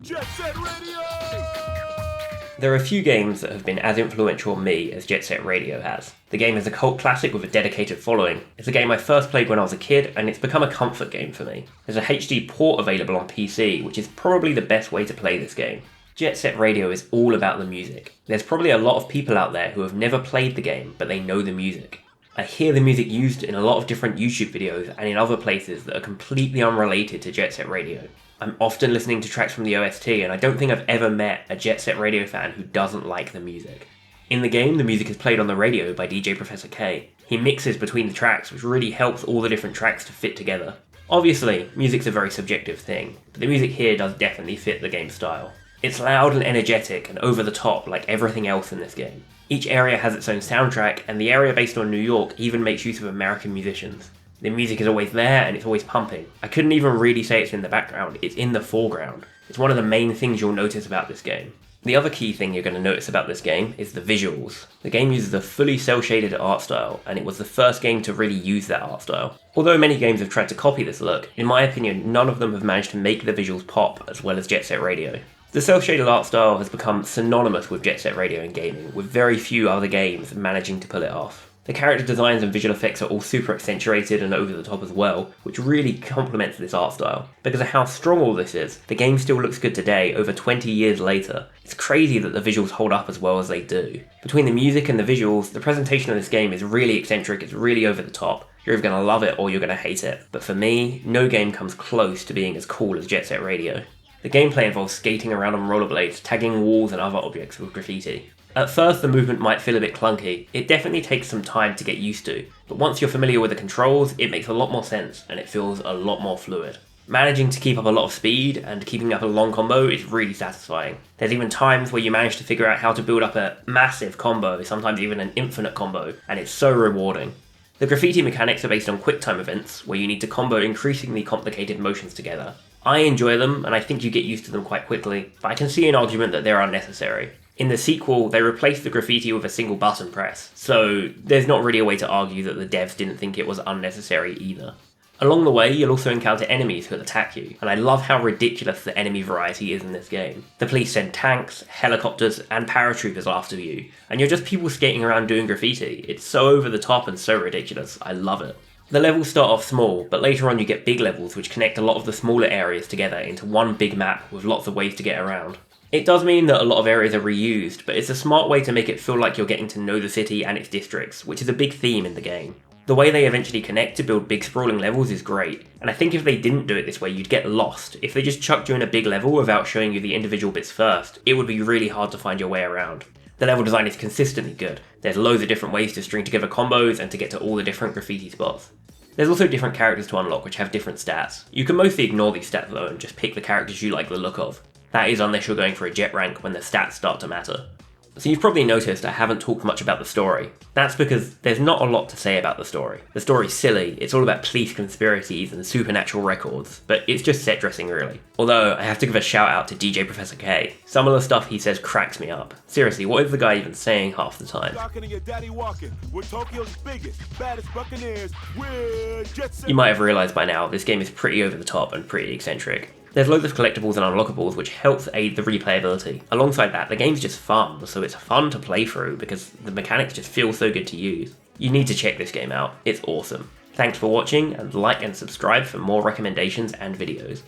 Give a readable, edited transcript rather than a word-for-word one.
Jet Set Radio! There are a few games that have been as influential on me as Jet Set Radio has. The game is a cult classic with a dedicated following. It's a game I first played when I was a kid, and it's become a comfort game for me. There's a HD port available on PC, which is probably the best way to play this game. Jet Set Radio is all about the music. There's probably a lot of people out there who have never played the game, but they know the music. I hear the music used in a lot of different YouTube videos and in other places that are completely unrelated to Jet Set Radio. I'm often listening to tracks from the OST, and I don't think I've ever met a Jet Set Radio fan who doesn't like the music. In the game, the music is played on the radio by DJ Professor K. He mixes between the tracks, which really helps all the different tracks to fit together. Obviously, music's a very subjective thing, but the music here does definitely fit the game's style. It's loud and energetic and over the top like everything else in this game. Each area has its own soundtrack, and the area based on New York even makes use of American musicians. The music is always there and it's always pumping. I couldn't even really say it's in the background, it's in the foreground. It's one of the main things you'll notice about this game. The other key thing you're going to notice about this game is the visuals. The game uses a fully cel-shaded art style, and it was the first game to really use that art style. Although many games have tried to copy this look, in my opinion none of them have managed to make the visuals pop as well as Jet Set Radio. The cel-shaded art style has become synonymous with Jet Set Radio in gaming, with very few other games managing to pull it off. The character designs and visual effects are all super accentuated and over the top as well, which really complements this art style. Because of how strong all this is, the game still looks good today, over 20 years later. It's crazy that the visuals hold up as well as they do. Between the music and the visuals, the presentation of this game is really eccentric, it's really over the top. You're either going to love it or you're going to hate it. But for me, no game comes close to being as cool as Jet Set Radio. The gameplay involves skating around on rollerblades, tagging walls and other objects with graffiti. At first the movement might feel a bit clunky, it definitely takes some time to get used to, but once you're familiar with the controls, it makes a lot more sense and it feels a lot more fluid. Managing to keep up a lot of speed and keeping up a long combo is really satisfying. There's even times where you manage to figure out how to build up a massive combo, sometimes even an infinite combo, and it's so rewarding. The graffiti mechanics are based on quick-time events, where you need to combo increasingly complicated motions together. I enjoy them, and I think you get used to them quite quickly, but I can see an argument that they're unnecessary. In the sequel, they replaced the graffiti with a single button press, so there's not really a way to argue that the devs didn't think it was unnecessary either. Along the way, you'll also encounter enemies who'll attack you, and I love how ridiculous the enemy variety is in this game. The police send tanks, helicopters, and paratroopers after you, and you're just people skating around doing graffiti. It's so over the top and so ridiculous, I love it. The levels start off small, but later on you get big levels which connect a lot of the smaller areas together into one big map with lots of ways to get around. It does mean that a lot of areas are reused, but it's a smart way to make it feel like you're getting to know the city and its districts, which is a big theme in the game. The way they eventually connect to build big sprawling levels is great, and I think if they didn't do it this way you'd get lost. If they just chucked you in a big level without showing you the individual bits first, it would be really hard to find your way around. The level design is consistently good. There's loads of different ways to string together combos and to get to all the different graffiti spots. There's also different characters to unlock which have different stats. You can mostly ignore these stats though and just pick the characters you like the look of. That is unless you're going for a jet rank when the stats start to matter. So you've probably noticed I haven't talked much about the story. That's because there's not a lot to say about the story. The story's silly, it's all about police conspiracies and supernatural records, but it's just set dressing really. Although, I have to give a shout out to DJ Professor K. Some of the stuff he says cracks me up. Seriously, what is the guy even saying half the time? You might have realised by now, this game is pretty over the top and pretty eccentric. There's loads of collectibles and unlockables which helps aid the replayability. Alongside that, the game's just fun, so it's fun to play through because the mechanics just feel so good to use. You need to check this game out, it's awesome. Thanks for watching, and like and subscribe for more recommendations and videos.